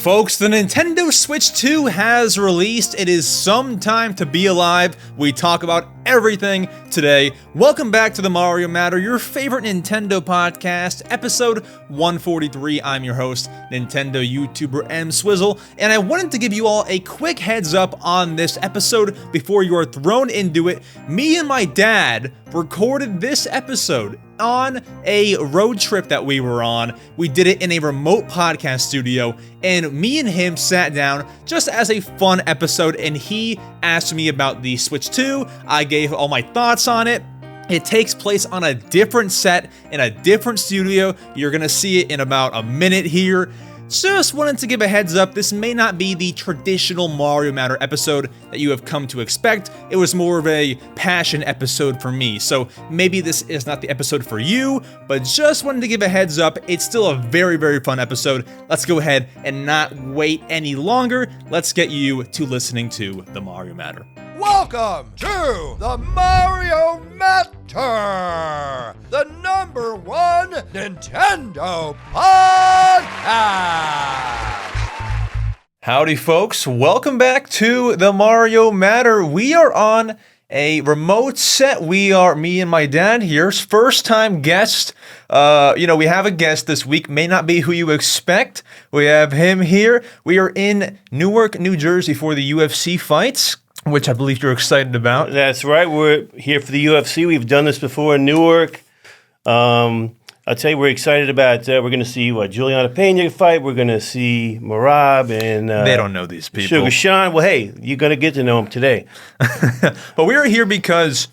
Folks, the Nintendo Switch 2 has released. It is some time to be alive. We talk about everything today. Welcome back to the Mario Matter, your favorite Nintendo podcast, episode 143. I'm your host, Nintendo YouTuber EmSwizzle, and I wanted to give you all a quick heads up on this episode before you are thrown into it. Me and my dad recorded this episode on a road trip that we were on. We did it in a remote podcast studio, and me and him sat down just as a fun episode, and he asked me about the Switch 2. I gave all my thoughts on it. It takes place on a different set in a different studio. You're gonna see it in about a minute here. Just wanted to give a heads up, this may not be the traditional Mario Matter episode that you have come to expect. It was more of a passion episode for me, so maybe this is not the episode for you, but just wanted to give a heads up. It's still a very, very fun episode. Let's go ahead and not wait any longer. Let's get you to listening to the Mario Matter. Welcome to the Mario Matter, the #1 Nintendo podcast. Howdy folks, welcome back to the Mario Matter. We are on a remote set. We are, me and my dad here, first time guest. We have a guest this week, may not be who you expect. We have him here. We are in Newark, New Jersey for the UFC fights, which I believe you're excited about. That's right. We're here for the UFC. We've done this before in Newark. I'll tell you, we're excited about. We're going to see Juliana Pena fight. We're going to see Marab and they don't know these people. Sugar Sean. Well, hey, you're going to get to know him today. But we're here because,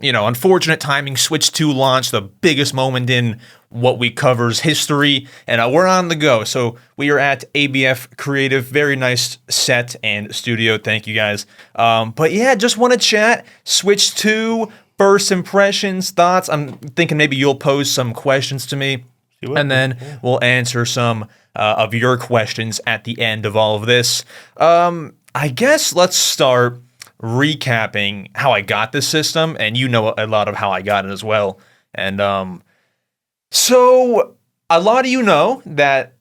unfortunate timing. Switch 2 launched, the biggest moment in what we covers history, and we're on the go. So we are at ABF Creative, very nice set and studio. Thank you guys. But yeah, just want to chat. Switch 2, first impressions, thoughts. I'm thinking maybe you'll pose some questions to me, and then we'll answer some of your questions at the end of all of this. I guess let's start recapping how I got this system, and you know a lot of how I got it as well. And so a lot of you know that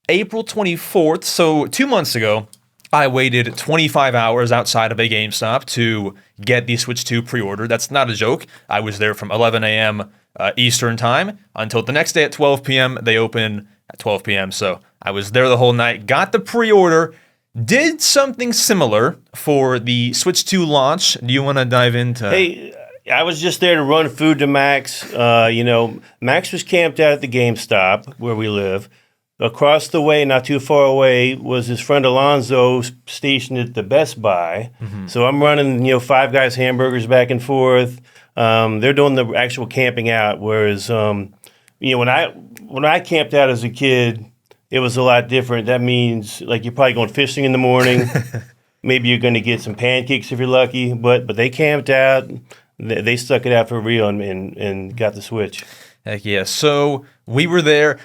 April 24th, so 2 months ago, I waited 25 hours outside of a GameStop to get the Switch 2 pre-order. That's not a joke. I was there from 11 a.m. Eastern time until the next day at 12 p.m. They open at 12 p.m. So I was there the whole night, got the pre-order, did something similar for the Switch 2 launch. Do you want to dive into? Hey, I was just there to run food to Max. Max was camped out at the GameStop where we live. Across the way, not too far away, was his friend Alonzo stationed at the Best Buy. Mm-hmm. So I'm running, Five Guys hamburgers back and forth. They're doing the actual camping out. Whereas, when I camped out as a kid, it was a lot different. That means like you're probably going fishing in the morning. Maybe you're going to get some pancakes if you're lucky. But they camped out. They stuck it out for real and got the Switch. Heck yeah. So we were there.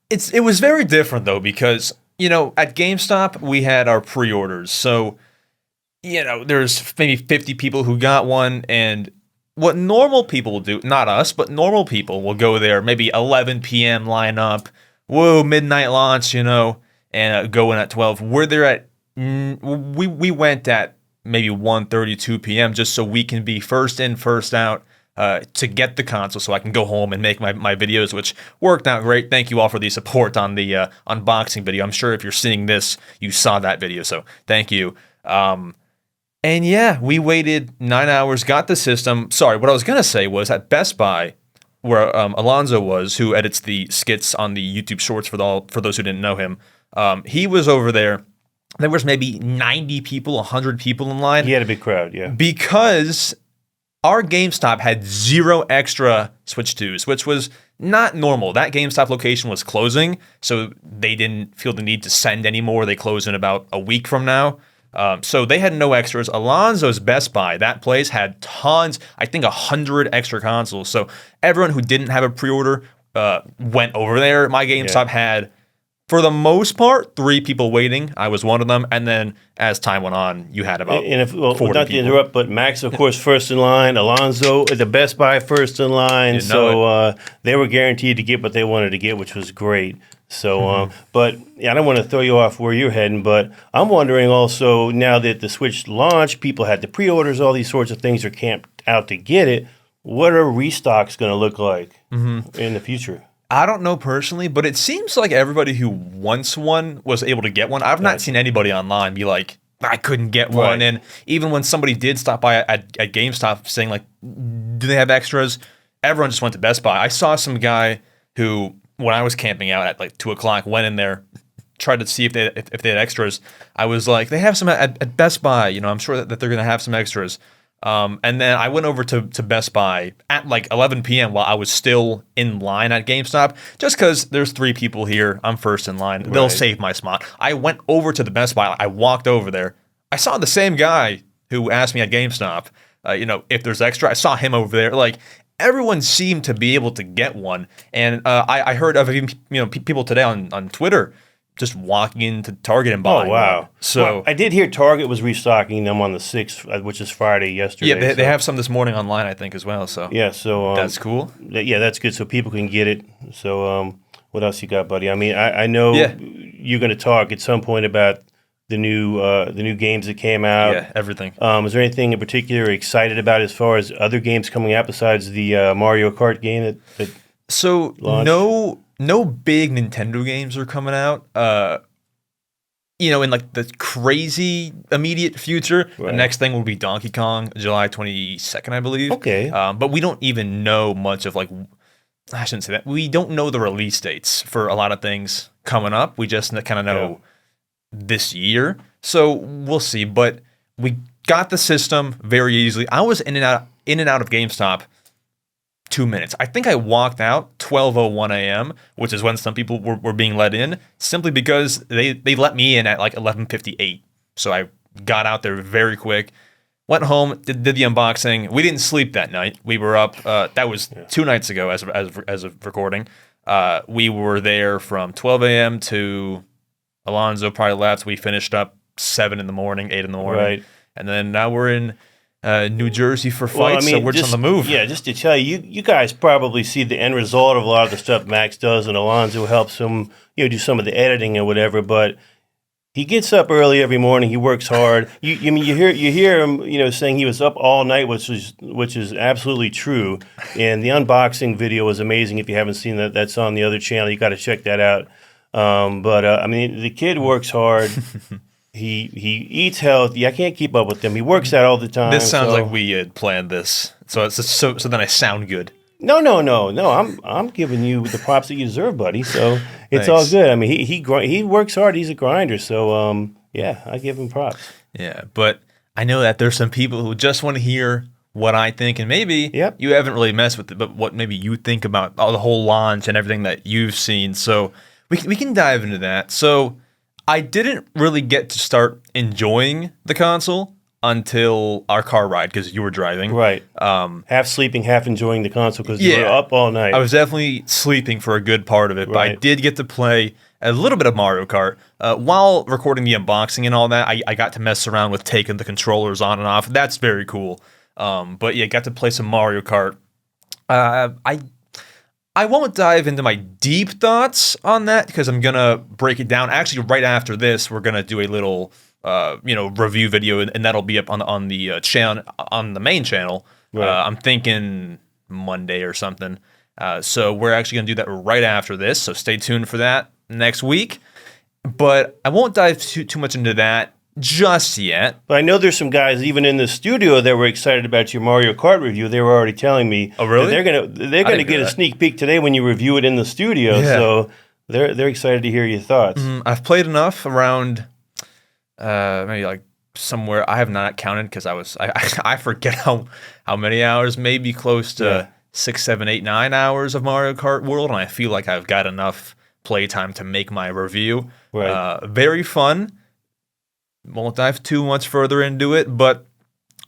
It was very different, though, because, at GameStop, we had our pre-orders. So, there's maybe 50 people who got one. And what normal people will do, not us, but normal people will go there, maybe 11 p.m. line up, whoa, midnight launch, and go in at 12. We're there at, we went at maybe 1:30, 2 p.m. just so we can be first in, first out to get the console so I can go home and make my videos, which worked out great. Thank you all for the support on the unboxing video. I'm sure if you're seeing this, you saw that video, so thank you. And yeah, we waited 9 hours, got the system. Sorry, what I was going to say was at Best Buy, where Alonzo was, who edits the skits on the YouTube Shorts for those who didn't know him, he was over there. There was maybe 90 people, 100 people in line. He had a big crowd, yeah. Because our GameStop had 0 extra Switch 2s, which was not normal. That GameStop location was closing, so they didn't feel the need to send any more. They close in about a week from now. So they had no extras. Alonzo's Best Buy, that place had tons, I think 100 extra consoles. So everyone who didn't have a pre-order went over there. My GameStop had, for the most part, 3 people waiting. I was one of them. And then as time went on, you had about 40 not to interrupt, but Max, of course, first in line. Alonzo at the Best Buy, first in line. So they were guaranteed to get what they wanted to get, which was great. So, but I don't want to throw you off where you're heading, but I'm wondering also, now that the Switch launched, people had the pre-orders, all these sorts of things are camped out to get it. What are restocks going to look like in the future? I don't know personally, but it seems like everybody who wants one was able to get one. I've not seen anybody online be like, I couldn't get one. And even when somebody did stop by at GameStop saying like, do they have extras? Everyone just went to Best Buy. I saw some guy who, when I was camping out at like 2 o'clock, went in there, tried to see if they had extras. I was like, they have some at Best Buy. You know, I'm sure that they're going to have some extras. And then I went over to Best Buy at like 11 p.m. while I was still in line at GameStop, just because there's 3 people here. I'm first in line. They'll save my spot. I went over to the Best Buy. I walked over there. I saw the same guy who asked me at GameStop, if there's extra. I saw him over there. Like, everyone seemed to be able to get one. And I heard of people today on Twitter just walking into Target and buying. Oh, wow. One. So I did hear Target was restocking them on the 6th, which is Friday yesterday. Yeah, they have some this morning online, I think, as well. So yeah, so that's cool. Yeah, that's good. So people can get it. So what else you got, buddy? I mean, I know you're going to talk at some point about the new games that came out. Yeah, everything. Is there anything in particular you're excited about as far as other games coming out besides the Mario Kart game that So launched? No big Nintendo games are coming out. In like the crazy immediate future. The next thing will be Donkey Kong, July 22nd, I believe. Okay. But we don't even know much of I shouldn't say that. We don't know the release dates for a lot of things coming up. We just kind of know this year. So we'll see. But we got the system very easily. I was in and out of GameStop 2 minutes. I think I walked out 12:01 a.m., which is when some people were being let in, simply because they let me in at like 11:58. So I got out there very quick, went home, did the unboxing. We didn't sleep that night. We were up. That was 2 nights ago as of recording. We were there from 12 a.m. to Alonzo probably left. We finished up 7 in the morning, 8 in the morning. Right. And then now we're in New Jersey for fights, so we're just on the move. Yeah, just to tell you, you guys probably see the end result of a lot of the stuff Max does, and Alonzo helps him, do some of the editing and whatever. But he gets up early every morning. He works hard. You hear him, saying he was up all night, which is absolutely true. And the unboxing video is amazing. If you haven't seen that, that's on the other channel. You got to check that out. The kid works hard. He eats healthy. I can't keep up with him. He works out all the time. This sounds like we had planned this. So then I sound good. No. I'm giving you the props that you deserve, buddy. So it's all good. I mean, he works hard. He's a grinder. So I give him props. Yeah, but I know that there's some people who just want to hear what I think, and maybe you haven't really messed with it, but what maybe you think about the whole launch and everything that you've seen. So we can dive into that. So I didn't really get to start enjoying the console until our car ride because you were driving. Right. Half sleeping, half enjoying the console because you were up all night. I was definitely sleeping for a good part of it, but I did get to play a little bit of Mario Kart. While recording the unboxing and all that, I got to mess around with taking the controllers on and off. That's very cool. But yeah, got to play some Mario Kart. I won't dive into my deep thoughts on that because I'm gonna break it down. Actually, right after this, we're gonna do a little, review video, and that'll be up on the channel, on the main channel. Right. I'm thinking Monday or something. So we're actually gonna do that right after this. So stay tuned for that next week. But I won't dive too much into that just yet. But I know there's some guys even in the studio that were excited about your Mario Kart review. They were already telling me, oh really? They're gonna get a sneak peek today when you review it in the studio. Yeah. So they're excited to hear your thoughts. I've played enough around maybe like somewhere I have not counted because I forget how many hours, maybe close to 6, 7, 8, 9 hours of Mario Kart World, and I feel like I've got enough playtime to make my review. Right. Very fun. Won't dive too much further into it, but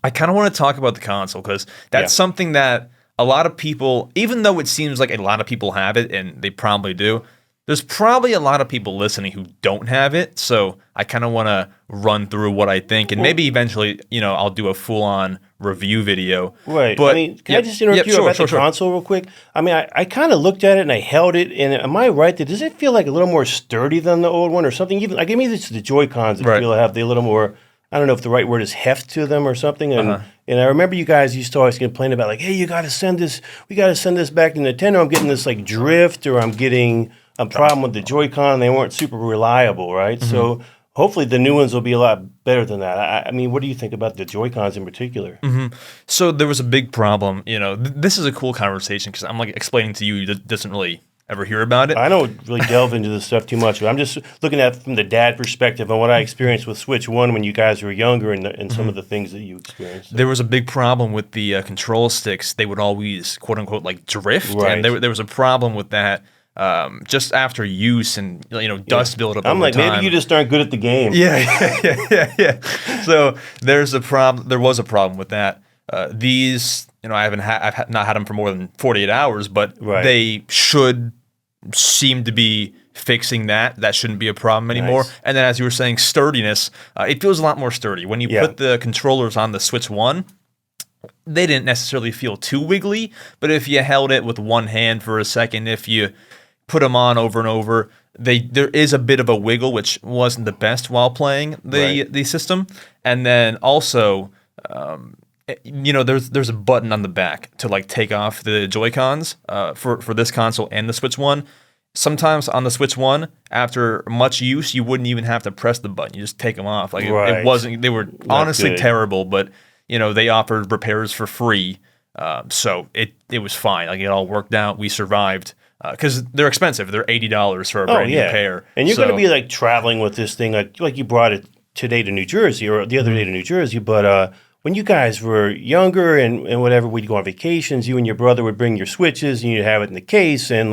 I kind of want to talk about the console because that's something that a lot of people, even though it seems like a lot of people have it, and they probably do, there's probably a lot of people listening who don't have it, so I kind of want to run through what I think, and maybe eventually, I'll do a full-on review video. Right. But, I mean, can I just interrupt you about the console real quick? I mean, I kind of looked at it and I held it, and am I right that does it feel like a little more sturdy than the old one or something? Even like maybe it's the Joy-Cons that feel have a little more. I don't know if the right word is heft to them or something. And and I remember you guys used to always complain about like, hey, we got to send this back to Nintendo. I'm getting this like drift, or I'm getting a problem with the Joy-Con. They weren't super reliable, right? So hopefully the new ones will be a lot better than that. I mean, what do you think about the Joy-Cons in particular? So there was a big problem. You know, this is a cool conversation because I'm like explaining to you that doesn't really ever hear about it. I don't really delve into this stuff too much, but I'm just looking at it from the dad perspective on what I experienced with Switch 1 when you guys were younger and some of the things that you experienced. There was a big problem with the control sticks. They would always, quote unquote, like drift. Right. And there was a problem with that. Just after use and dust buildup. I'm over like, time. maybe you just aren't good at the game. Yeah. So there's a problem. There was a problem with that. These, I've not had them for more than 48 hours, but they should seem to be fixing that. That shouldn't be a problem anymore. Nice. And then, as you were saying, sturdiness. It feels a lot more sturdy when you put the controllers on the Switch 1. They didn't necessarily feel too wiggly, but if you held it with one hand for a second, if you put them on over and over, there is a bit of a wiggle, which wasn't the best while playing the system. And then also, there's a button on the back to like take off the Joy-Cons for this console and the Switch 1. Sometimes on the Switch 1, after much use, you wouldn't even have to press the button. You just take them off. Like it wasn't. They were honestly terrible, but they offered repairs for free, so it was fine. Like it all worked out. We survived because they're expensive. They're $80 for a brand new pair. And you're going to be like traveling with this thing, like you brought it today to New Jersey or the other day to New Jersey. But when you guys were younger and whatever, we'd go on vacations. You and your brother would bring your Switches, and you'd have it in the case. And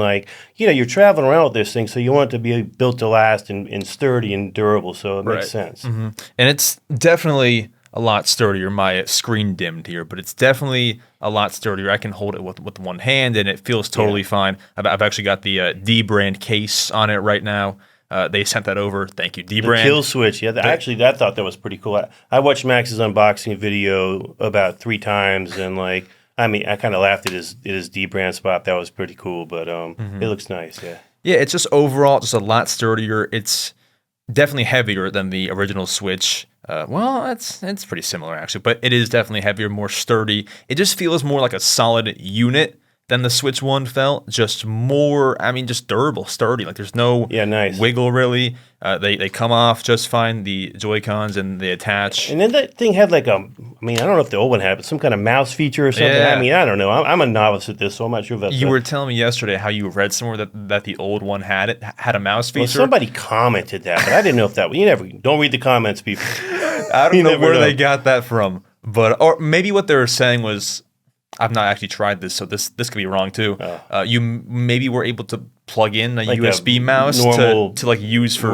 you're traveling around with this thing, so you want it to be built to last and sturdy and durable. So it makes sense. And it's definitely a lot sturdier. My screen dimmed here, but it's definitely a lot sturdier. I can hold it with one hand, and it feels totally fine. I've actually got the D brand case on it right now. They sent that over. Thank you, D brand. The Kill Switch. Yeah, actually, I thought that was pretty cool. I watched Max's unboxing video about 3 times, and I kind of laughed at his D brand spot. That was pretty cool, but it looks nice. Yeah. Yeah, it's just overall just a lot sturdier. It's definitely heavier than the original Switch. It's pretty similar actually, but it is definitely heavier, more sturdy. It just feels more like a solid unit than the Switch 1 felt. Just more, just durable, sturdy. Like there's no wiggle really. They come off just fine, the Joy-Cons, and they attach. And then that thing had I don't know if the old one had, but some kind of mouse feature or something. Yeah. I don't know. I'm a novice at this, so I'm not sure if that's... You were telling me yesterday how you read somewhere that the old one had a mouse feature. Well, somebody commented that, but I didn't know if that... Don't read the comments, people. I don't know where they got that from, or maybe what they were saying was... I've not actually tried this, so this could be wrong too. You maybe were able to plug in a USB mouse to use for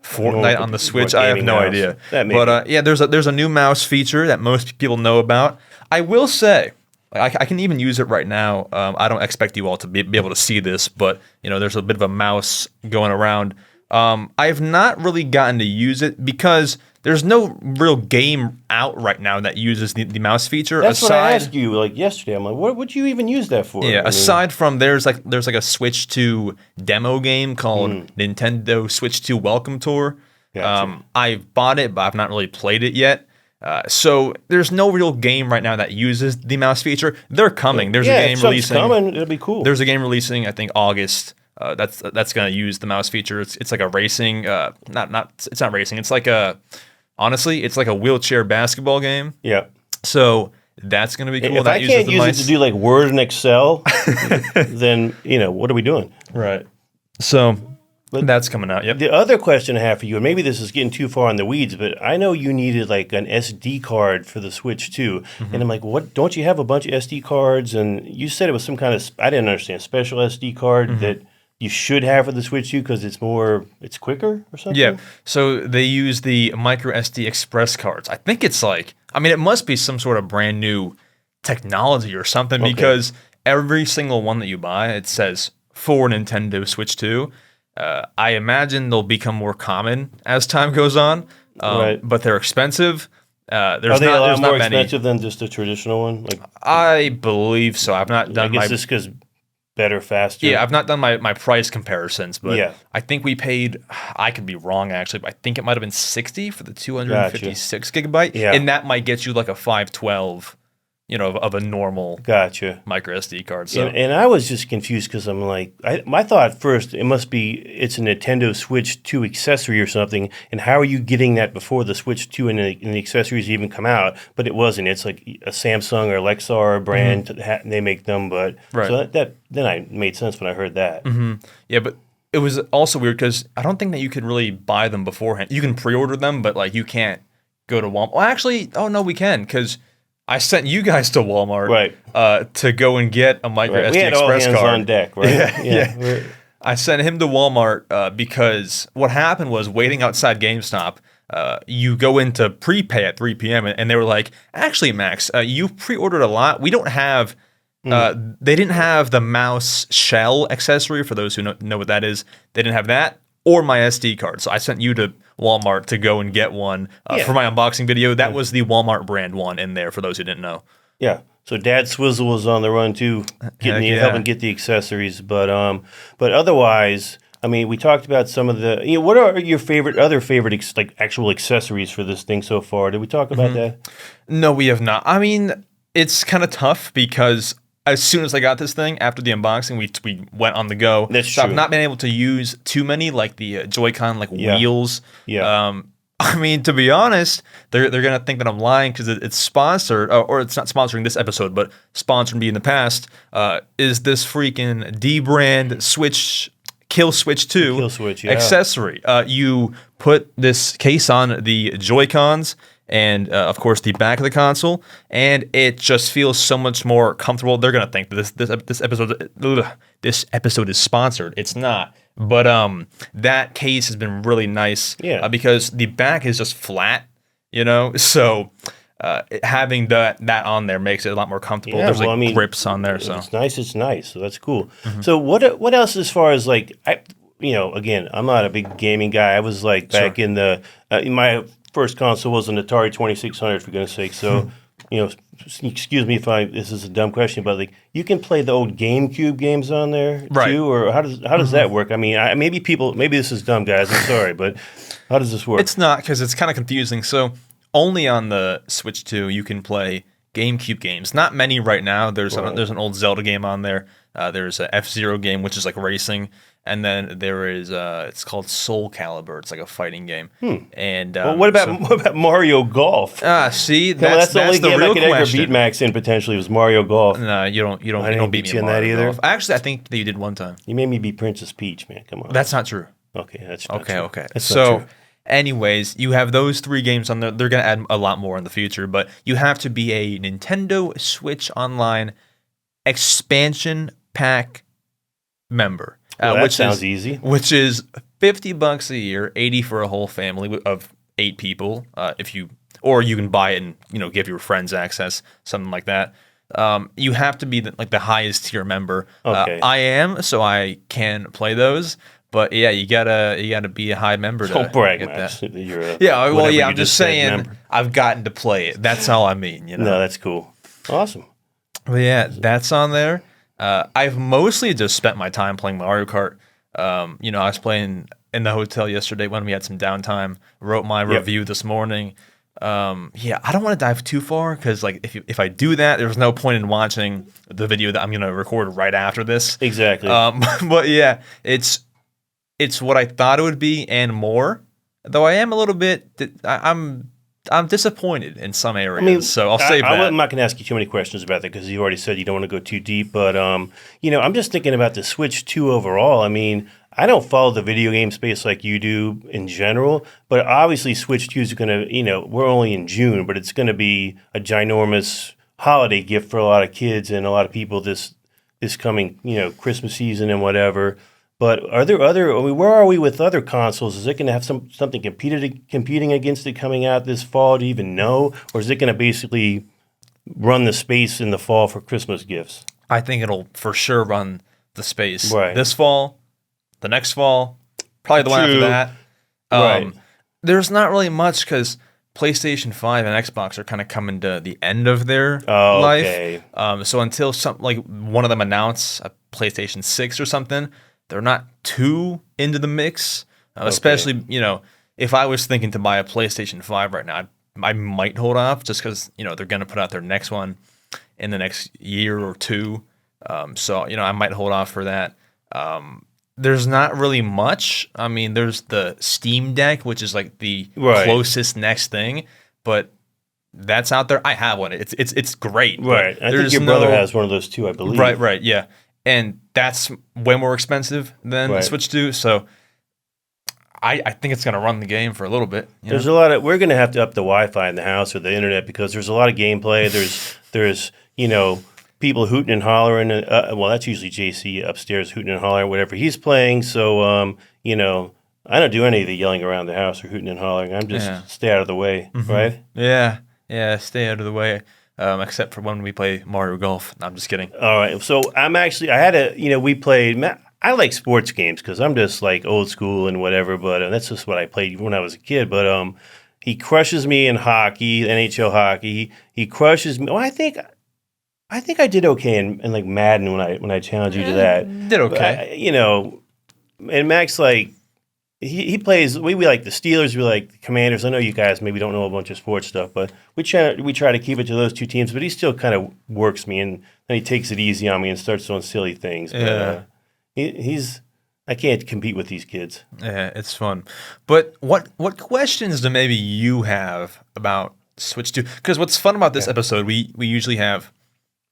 Fortnite on the Switch. I have no idea. But there's a new mouse feature that most people know about. I will say, I can even use it right now. I don't expect you all to be able to see this, but there's a bit of a mouse going around. I have not really gotten to use it because there's no real game out right now that uses the mouse feature. That's what I asked you yesterday. I'm like, what would you even use that for? Yeah, aside from there's a Switch 2 demo game called Nintendo Switch 2 Welcome Tour. Gotcha. I've bought it, but I've not really played it yet. So there's no real game right now that uses the mouse feature. They're coming. There's a game releasing. Coming. It'll be cool. There's a game releasing, I think, August. That's going to use the mouse feature. It's like a racing. It's not racing. It's like honestly, it's like a wheelchair basketball game. Yeah. So that's going to be cool. If I can't use it to do Word and Excel, then what are we doing? Right. So that's coming out. Yep. The other question I have for you, and maybe this is getting too far in the weeds, but I know you needed an SD card for the Switch 2. And I'm like, what? Don't you have a bunch of SD cards? And you said it was some kind of, I didn't understand, special SD card that you should have for the Switch 2 because it's quicker or something? Yeah. So they use the micro SD Express cards. I think it's it must be some sort of brand new technology or something because every single one that you buy, it says for Nintendo Switch 2. I imagine they'll become more common as time goes on, but they're expensive. Are they a lot more expensive than just a traditional one? Like, I believe so. I've not done. I guess just because better, faster. Yeah, I've not done my price comparisons, but yeah. I think we paid. I could be wrong actually, but I think it might have been 60 for the 256 gigabyte, and that might get you like a 512. Of a normal micro SD card. So. And I was just confused because I'm like, my thought at first, it's a Nintendo Switch 2 accessory or something, and how are you getting that before the Switch 2 and the accessories even come out? But it wasn't. It's like a Samsung or Lexar brand, they make them, but so that then I made sense when I heard that. Mm-hmm. Yeah, but it was also weird because I don't think that you could really buy them beforehand. You can pre-order them, but like you can't go to Walmart. Well, actually, no, we can because I sent you guys to Walmart to go and get a micro SD we had Express all hands card. On deck, right? Yeah. I sent him to Walmart because what happened was waiting outside GameStop. You go into prepay at 3 p.m. and they were like, actually, Max, you pre-ordered a lot. We don't have. They didn't have the mouse shell accessory for those who know what that is. They didn't have that or my SD card. So I sent you to Walmart to go and get one for my unboxing video. That was the Walmart brand one in there for those who didn't know. Yeah. So Dad Swizzle was on the run too, helping get the accessories. But otherwise, I mean, we talked about some of the. What are your other favorite actual accessories for this thing so far? Did we talk about that? No, we have not. I mean, it's kind of tough because as soon as I got this thing, after the unboxing, we went on the go. That's true. I've not been able to use too many, like the Joy-Con wheels. Yeah. I mean, to be honest, they're going to think that I'm lying because it's sponsored, or it's not sponsoring this episode, but sponsored me in the past, is this freaking D-brand Kill Switch 2 accessory. You put this case on the Joy-Cons, and of course the back of the console, and it just feels so much more comfortable. They're gonna think that this episode is sponsored. It's not, but that case has been really nice. Because the back is just flat, so. Having that on there makes it a lot more comfortable. There's grips on there, so it's nice. So that's cool. So what else as far as again, I'm not a big gaming guy. I was back in the my first console was an Atari 2600 for goodness sake. So excuse me if this is a dumb question, but you can play the old GameCube games on there too, or how does that work? I mean, maybe this is dumb, guys. I'm sorry, but how does this work? It's not because it's kind of confusing. So. Only on the Switch 2 you can play GameCube games. Not many right now. There's an old Zelda game on there. There's a F-Zero game, which is like racing, and then there is it's called Soul Calibur. It's like a fighting game. And what about Mario Golf? See, that's the only game real I could ever beat Max in potentially was Mario Golf. No, you don't beat me in that either. Golf. Actually, I think that you did one time. You made me beat Princess Peach, man. Come on. That's not true. Okay, that's not true. Okay. So. Anyways, you have those 3 games on there. They're going to add a lot more in the future, but you have to be a Nintendo Switch Online expansion pack member. Which sounds easy. Which is $50 a year, $80 for a whole family of 8 people. Or you can buy it and give your friends access, something like that. You have to be the highest tier member. Okay. I am, so I can play those. But yeah, you gotta be a high member. Don't brag, Max. I'm just saying I've gotten to play it. That's all I mean. No, that's cool. Awesome. But yeah, that's on there. I've mostly just spent my time playing Mario Kart. I was playing in the hotel yesterday when we had some downtime. Wrote my review this morning. I don't want to dive too far because if I do that, there's no point in watching the video that I'm gonna record right after this. Exactly. But yeah, it's what I thought it would be and more. Though I am a little bit, I'm disappointed in some areas. So I'll save that. I'm not going to ask you too many questions about that because you already said you don't want to go too deep. But I'm just thinking about the Switch 2 overall. I mean, I don't follow the video game space like you do in general, but obviously Switch 2 is going to, we're only in June, but it's going to be a ginormous holiday gift for a lot of kids and a lot of people this coming, Christmas season and whatever. But are there where are we with other consoles? Is it going to have something competing against it coming out this fall? Do you even know? Or is it going to basically run the space in the fall for Christmas gifts? I think it'll for sure run the space this fall, the next fall, probably the one after that. There's not really much because PlayStation 5 and Xbox are kind of coming to the end of their okay. life. So until one of them announce a PlayStation 6 or something, they're not too into the mix. Especially, if I was thinking to buy a PlayStation 5 right now, I might hold off just because, they're going to put out their next one in the next year or two. So, I might hold off for that. There's not really much. I mean, there's the Steam Deck, which is like the closest next thing, but that's out there. I have one. It's great. Right. I think your brother has one of those too, I believe. Right, yeah. And that's way more expensive than the Switch 2, so I think it's going to run the game for a little bit. There's a lot of we're going to have to up the Wi-Fi in the house or the internet because there's a lot of gameplay. There's people hooting and hollering. Well, that's usually JC upstairs hooting and hollering whatever he's playing. So I don't do any of the yelling around the house or hooting and hollering. I'm just stay out of the way, right? Yeah, stay out of the way. Except for when we play Mario Golf. No, I'm just kidding. All right. So we played. I like sports games because I'm just like old school and whatever, but that's just what I played when I was a kid. But he crushes me in hockey, NHL hockey. He crushes me. Well, I think I did okay in like Madden when I challenged you to that. Did okay. But, and Max like he plays. We like the Steelers. We like the Commanders. I know you guys maybe don't know a bunch of sports stuff, but we try to keep it to those two teams. But he still kind of works me, and then he takes it easy on me and starts doing silly things. But, I can't compete with these kids. Yeah, it's fun. But what questions do maybe you have about Switch 2? Because what's fun about this episode, we usually have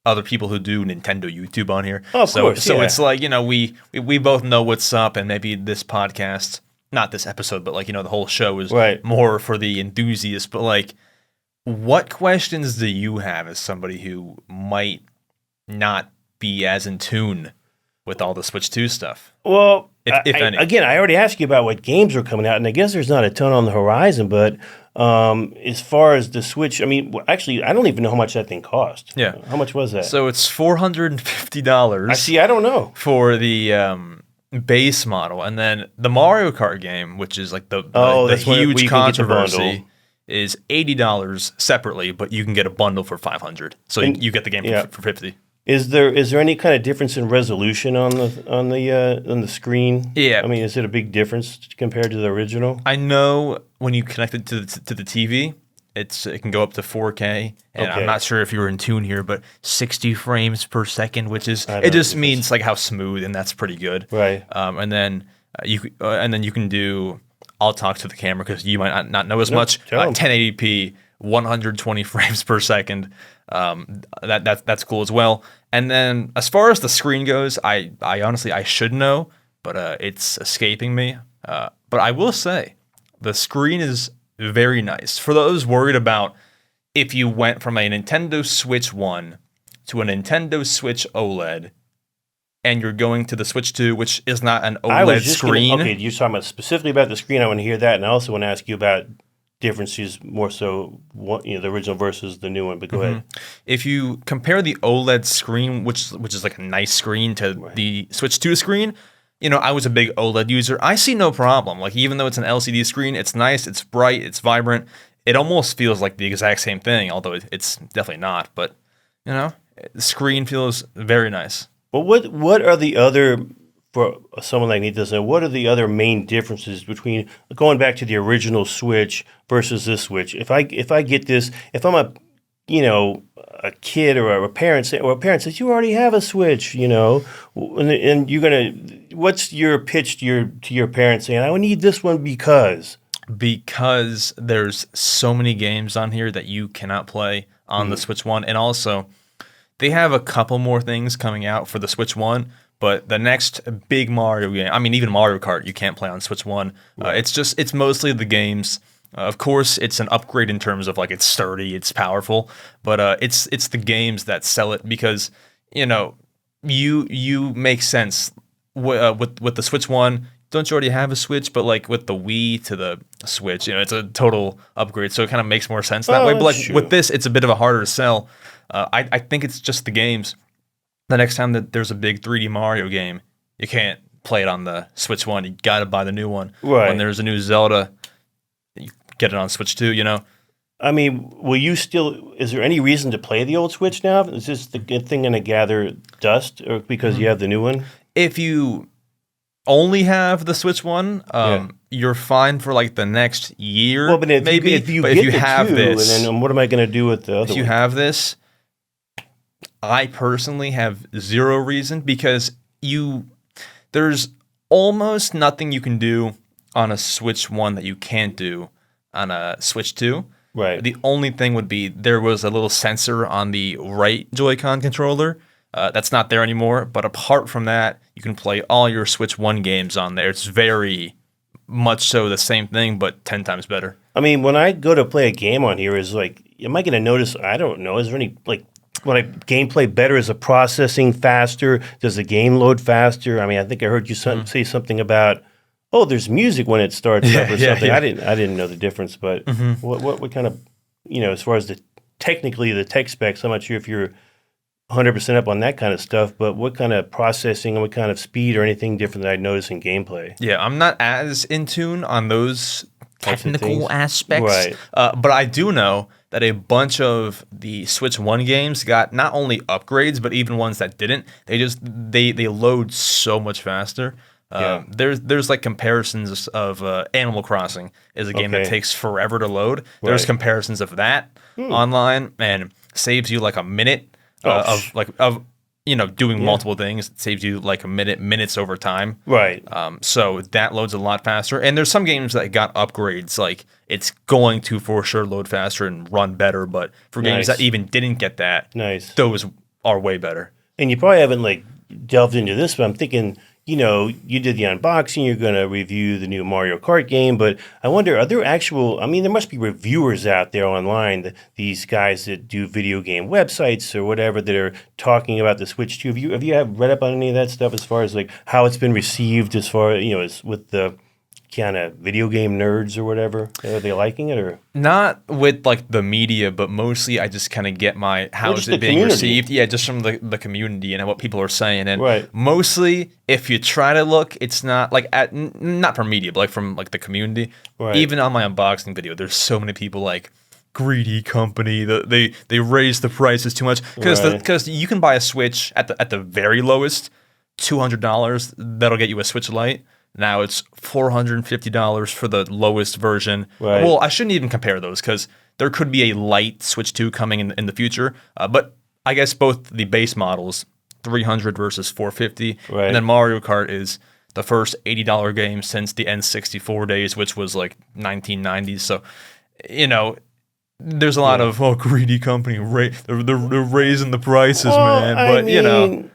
other people who do Nintendo YouTube on here. Oh, of course. So it's like, we both know what's up, and maybe this podcast, not this episode, but like, the whole show is more for the enthusiasts. But like, what questions do you have as somebody who might not be as in tune with all the Switch 2 stuff? Well, if any. Again, I already asked you about what games are coming out, and I guess there's not a ton on the horizon, but as far as the Switch, I mean, actually, I don't even know how much that thing cost. Yeah. How much was that? So it's $450. I don't know. For the base model, and then the Mario Kart game, which is like the huge controversy, is $80 separately, but you can get a bundle for $500. So you get the game for $50. Is there any kind of difference in resolution on the screen? Yeah. I mean, is it a big difference compared to the original? I know when you connect it to the TV, it can go up to 4K, and I'm not sure if you were in tune here, but 60 frames per second, which is means like how smooth, and that's pretty good. Right. And then you can do. I'll talk to the camera because you might not know as much. 1080p, 120 frames per second. That's cool as well. And then as far as the screen goes, I honestly I should know, but it's escaping me. But I will say the screen is very nice. For those worried about if you went from a Nintendo Switch 1 to a Nintendo Switch OLED, and you're going to the Switch 2, which is not an OLED screen. Okay, you're talking specifically about the screen. I want to hear that, and I also want to ask you about differences more so, the original versus the new one. But go ahead. If you compare the OLED screen, which is like a nice screen, to the Switch 2 screen, I was a big OLED user. I see no problem. Like, even though it's an LCD screen, it's nice, it's bright, it's vibrant. It almost feels like the exact same thing, although it's definitely not. But the screen feels very nice. Well, what are the other, for someone like me doesn't know, what are the other main differences between going back to the original Switch versus this Switch? If I get this, if I'm a kid or a parent says you already have a Switch, and you're gonna, what's your pitch to your parents saying I need this one because there's so many games on here that you cannot play on the Switch 1, and also they have a couple more things coming out for the Switch 1, but the next big Mario game, I mean, even Mario Kart, you can't play on Switch 1. It's mostly the games. Of course, it's an upgrade in terms of like it's sturdy, it's powerful, but it's the games that sell it because you make sense with the Switch 1. Don't you already have a Switch? But like with the Wii to the Switch, it's a total upgrade, so it kind of makes more sense that way. But like with this, it's a bit of a harder sell. I think it's just the games. The next time that there's a big 3D Mario game, you can't play it on the Switch 1. You got to buy the new one. Right. When there's a new Zelda, you get it on Switch 2, I mean, will you still? Is there any reason to play the old Switch now? Is this the thing going to gather dust, or because you have the new one? If you only have the Switch one, you're fine for like the next year. Well, but maybe if you but get if you the have two, this, and then what am I going to do with the other? if you one? have this, I personally have zero reason because there's almost nothing you can do on a Switch 1 that you can't do on a Switch 2. Right. The only thing would be there was a little sensor on the right Joy-Con controller. That's not there anymore. But apart from that, you can play all your Switch 1 games on there. It's very much so the same thing, but 10 times better. I mean, when I go to play a game on here, is like, am I going to notice? I don't know. Is there any like? When I gameplay better, is the processing faster? Does the game load faster? I mean, I think I heard you say something about, oh, there's music when it starts up or something. Yeah. I didn't know the difference, but what kind of, as far as the tech specs, I'm not sure if you're 100% up on that kind of stuff, but what kind of processing and what kind of speed or anything different that I notice in gameplay? Yeah, I'm not as in tune on those technical aspects, Right. But I do know that a bunch of the Switch 1 games got not only upgrades, but even ones that didn't. They load so much faster. There's like comparisons of Animal Crossing is a game that takes forever to load. There's comparisons of that online and saves you like a minute of doing multiple things. It saves you like minutes over time. Right. So that loads a lot faster. And there's some games that got upgrades, like it's going to for sure load faster and run better. But for games that even didn't get that, those are way better. And you probably haven't like delved into this, but I'm thinking, you did the unboxing, you're going to review the new Mario Kart game, but I wonder, are there there must be reviewers out there online, these guys that do video game websites or whatever that are talking about the Switch 2. Have you read up on any of that stuff as far as like how it's been received as far, as with the kind of video game nerds or whatever? Are they liking it or? Not with like the media, but mostly I just kind of get how is it being community. received? Yeah, just from the community and what people are saying. And Right. mostly, if you try to look, it's not like not from media, but like from like the community. Right. Even on my unboxing video, there's so many people like greedy company. They raise the prices too much because you can buy a Switch at the very lowest, $200. That'll get you a Switch Lite. Now it's $450 for the lowest version. Right. Well, I shouldn't even compare those because there could be a light Switch 2 coming in the future. But I guess both the base models, $300 versus $450, Right. and then Mario Kart is the first $80 game since the N64 days, which was like 1990s. So, there's a lot of greedy company. They're raising the prices, man. But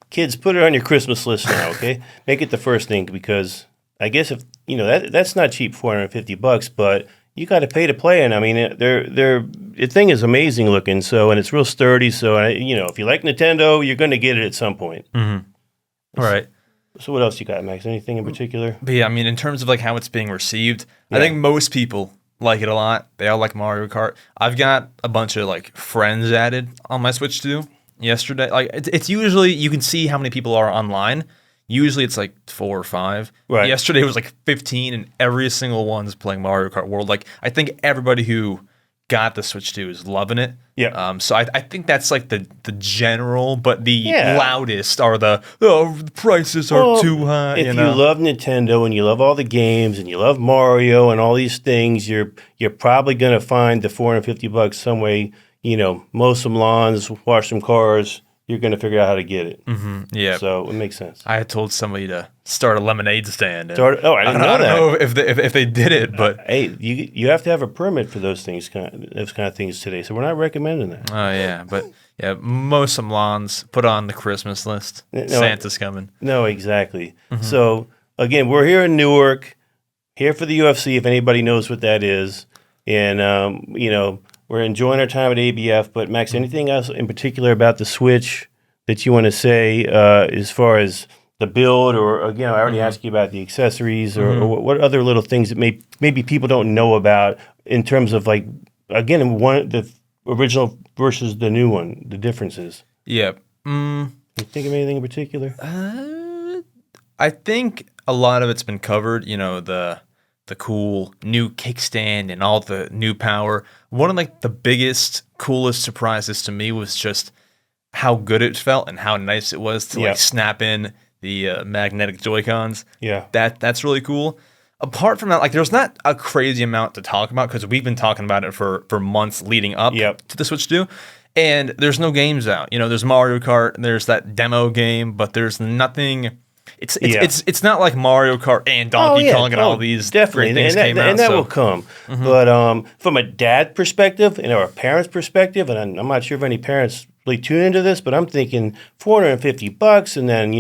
kids, put it on your Christmas list now, okay? Make it the first thing because I guess if that's not cheap, $450, but you got to pay to play. And I mean, the thing is amazing looking. So and it's real sturdy. So if you like Nintendo, you're going to get it at some point. Mm-hmm. All right. So what else you got, Max? Anything in particular? But yeah, I mean, in terms of like how it's being received, I think most people like it a lot. They all like Mario Kart. I've got a bunch of like friends added on my Switch 2. Yesterday, like it's usually you can see how many people are online. Usually it's like 4 or 5. Right. Yesterday was like 15, and every single one's playing Mario Kart World. Like I think everybody who got the Switch 2 is loving it. Yeah. So I think that's like the general, but the loudest are the prices are too high. If you love Nintendo and you love all the games and you love Mario and all these things, you're probably gonna find the $450 some way. Mow some lawns, wash some cars, you're going to figure out how to get it. Mm-hmm. Yeah. So it makes sense. I had told somebody to start a lemonade stand. I didn't know that. I don't know if they did it, but hey, you have to have a permit for those kind of things today. So we're not recommending that. Oh yeah, but yeah, mow some lawns, put on the Christmas list. Santa's coming. No, exactly. Mm-hmm. So again, we're here in Newark, here for the UFC. If anybody knows what that is, and we're enjoying our time at ABF, but Max, anything else in particular about the Switch that you want to say as far as the build, or again, I already asked you about the accessories, or what other little things that maybe people don't know about in terms of like, again, the original versus the new one, the differences. Yeah. You think of anything in particular? I think a lot of it's been covered. The the cool new kickstand and all the new power. One of like the biggest, coolest surprises to me was just how good it felt and how nice it was to like snap in the magnetic Joy-Cons. Yeah. That's really cool. Apart from that, like there's not a crazy amount to talk about because we've been talking about it for months leading up to the Switch 2. And there's no games out. You know, there's Mario Kart, there's that demo game, but there's nothing. It's not like Mario Kart and Donkey Kong and all these definitely great things came out. And that will come. But from a dad perspective and or a parent's perspective, and I'm not sure if any parents really tune into this, but I'm thinking $450, and then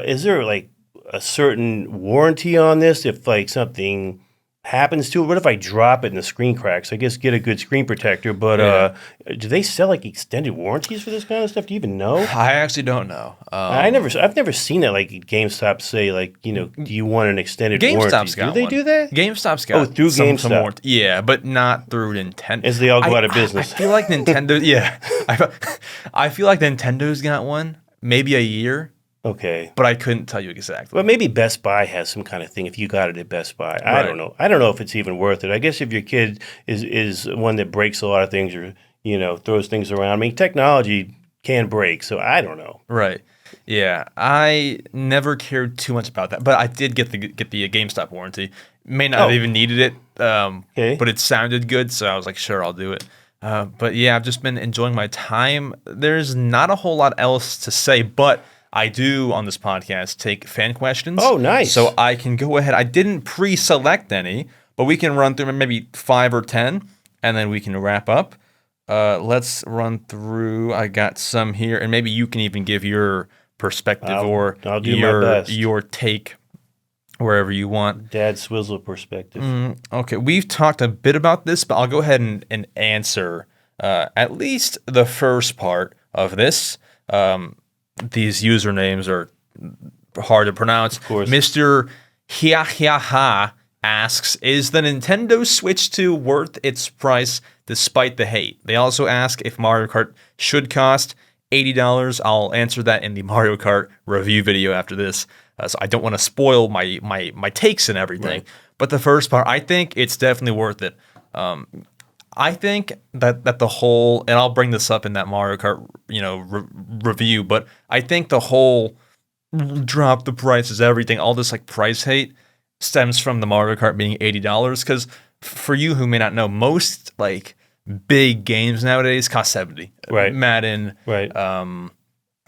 is there like a certain warranty on this if like something happens to it? What if I drop it and the screen cracks? I guess get a good screen protector, but do they sell like extended warranties for this kind of stuff? Do you even know? I actually don't know. I've never seen that, like GameStop say like, do you want an extended warranty? Do they do that? GameStop's got through GameStop. warranty. Yeah, but not through Nintendo. As they all go out of business. I feel like Nintendo, I feel like Nintendo's got one, maybe a year. Okay. But I couldn't tell you exactly. Well, maybe Best Buy has some kind of thing if you got it at Best Buy. I don't know. I don't know if it's even worth it. I guess if your kid is one that breaks a lot of things or, throws things around. I mean, technology can break, so I don't know. Right. Yeah. I never cared too much about that, but I did get the GameStop warranty. May not have even needed it, but it sounded good, so I was like, sure, I'll do it. But yeah, I've just been enjoying my time. There's not a whole lot else to say, but I do, on this podcast, take fan questions. Oh, nice. So I can go ahead. I didn't pre-select any, but we can run through maybe 5 or 10, and then we can wrap up. Let's run through. I got some here, and maybe you can even give your perspective I'll do my best. Your take wherever you want. EmSwizzle perspective. Okay, we've talked a bit about this, but I'll go ahead and answer at least the first part of this. These usernames are hard to pronounce. Of course. Mr. Hiahiaha asks, is the Nintendo Switch 2 worth its price despite the hate? They also ask if Mario Kart should cost $80. I'll answer that in the Mario Kart review video after this. So I don't want to spoil my takes and everything. Right. But the first part, I think it's definitely worth it. I think that the whole, and I'll bring this up in that Mario Kart, review, but I think the whole drop the prices, everything, all this like price hate stems from the Mario Kart being $80. Because for you who may not know, most like big games nowadays cost $70. Right. Madden. Right.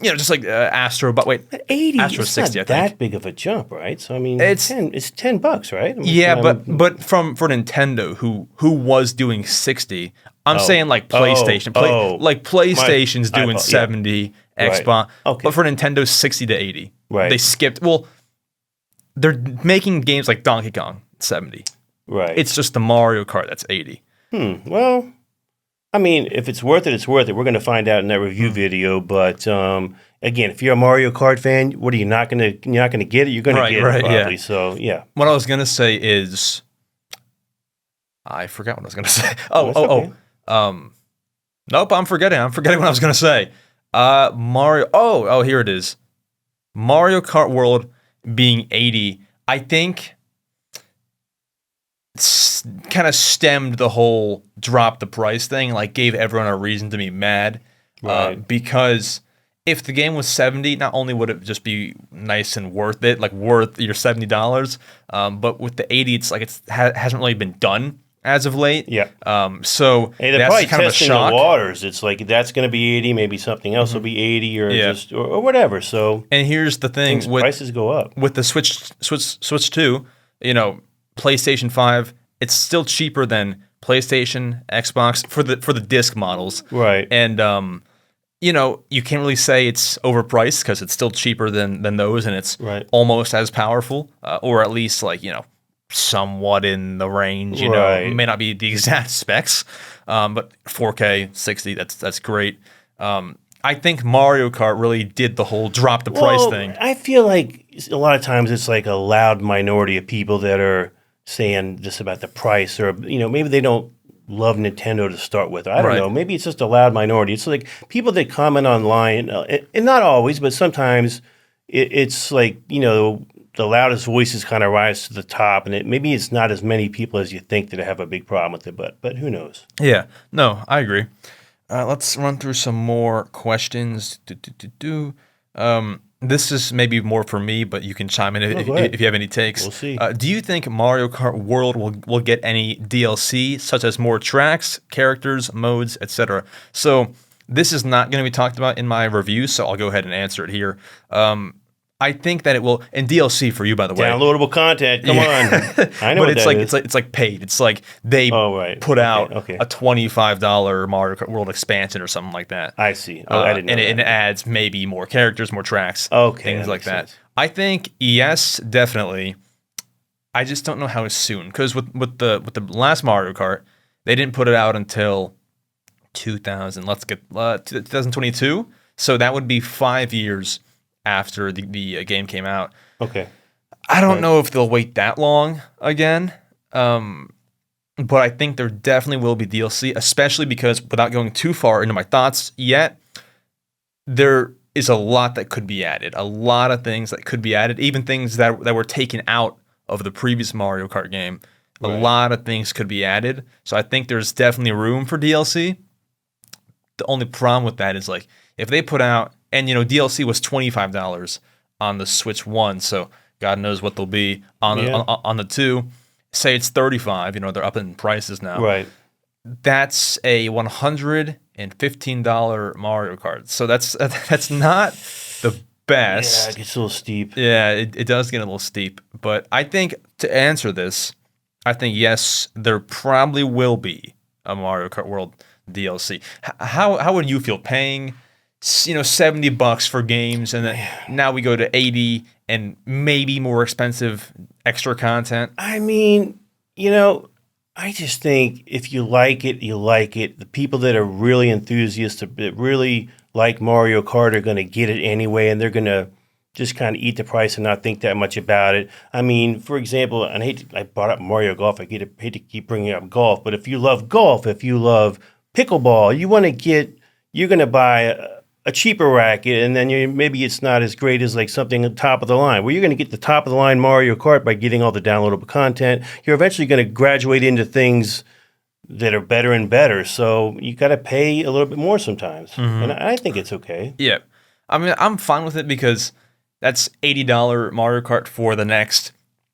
Just like Astro, but wait, 80. Astro it's 60. Not I think that big of a jump, right? So I mean, it's $10, right? I mean, yeah, but for Nintendo, who was doing 60, I'm saying like PlayStation, like PlayStation's doing 70, Xbox, right. Okay. but for Nintendo, 60 to 80. Right. They skipped. Well, they're making games like Donkey Kong 70. Right. It's just the Mario Kart that's 80. Well, I mean, if it's worth it, it's worth it. We're going to find out in that review video. But again, if you're a Mario Kart fan, what are you not going to? You're not going to get it. You're going to get it probably. Yeah. So yeah. What I was going to say is, I forgot what I was going to say. Nope, I'm forgetting. I'm forgetting what I was going to say. Mario. Oh, here it is. Mario Kart World being 80. I think kind of stemmed the whole drop the price thing, like gave everyone a reason to be mad. Right. Because if the game was 70, not only would it just be nice and worth it, like worth your $70, but with the 80, it's like hasn't really been done as of late. Yeah. So hey, they're that's probably kind testing of a shock. the waters. It's like that's going to be 80, maybe something else will be 80 or whatever. So and here's the thing, with prices go up. With the Switch 2, PlayStation 5, it's still cheaper than PlayStation, Xbox for the disc models. Right. And you can't really say it's overpriced because it's still cheaper than those, and it's almost as powerful, or at least like somewhat in the range. It may not be the exact specs, but 4K 60, that's great. I think Mario Kart really did the whole drop the price thing. I feel like a lot of times it's like a loud minority of people that are saying this about the price, or maybe they don't love Nintendo to start with. I don't know. Maybe it's just a loud minority. It's like people that comment online, and not always, but sometimes it's like the loudest voices kind of rise to the top, and maybe it's not as many people as you think that have a big problem with it, but who knows? Yeah, no, I agree. Let's run through some more questions. This is maybe more for me, but you can chime in if you have any takes. We'll see. Do you think Mario Kart World will get any DLC, such as more tracks, characters, modes, etc.? So this is not going to be talked about in my review, so I'll go ahead and answer it here. I think that it will, and DLC for you, by the way. Downloadable content. Come on, I know. But what it's like paid. It's like they put out a $25 Mario Kart World expansion or something like that. I see. I didn't know and it adds maybe more characters, more tracks, things like that. Sense. I think yes, definitely. I just don't know how soon, because with the last Mario Kart, they didn't put it out until 2022. So that would be 5 years after the game came out. Okay. I don't know if they'll wait that long again, but I think there definitely will be DLC, especially because, without going too far into my thoughts yet, there is a lot that could be added. A lot of things that could be added, even things that were taken out of the previous Mario Kart game. A lot of things could be added. So I think there's definitely room for DLC. The only problem with that is, like, if they put out, and DLC was $25 on the Switch 1, so God knows what they'll be on the 2. Say it's $35, they're up in prices now. Right. That's a $115 Mario Kart. So that's not the best. Yeah, it gets a little steep. Yeah, it does get a little steep. But I think, to answer this, I think yes, there probably will be a Mario Kart World DLC. How would you feel paying $70 for games, and then now we go to $80 and maybe more expensive extra content? I mean, I just think if you like it, you like it. The people that are really enthusiasts, that really like Mario Kart, are going to get it anyway, and they're going to just kind of eat the price and not think that much about it. I mean, for example, and I brought up Mario Golf. I hate to keep bringing up golf, but if you love golf, if you love pickleball, you're going to buy a cheaper racket, and then maybe it's not as great as like something top of the line. Well, you're going to get the top of the line Mario Kart by getting all the downloadable content. You're eventually going to graduate into things that are better and better. So you got to pay a little bit more sometimes, and I think it's okay. Yeah, I mean, I'm fine with it because that's $80 Mario Kart for the next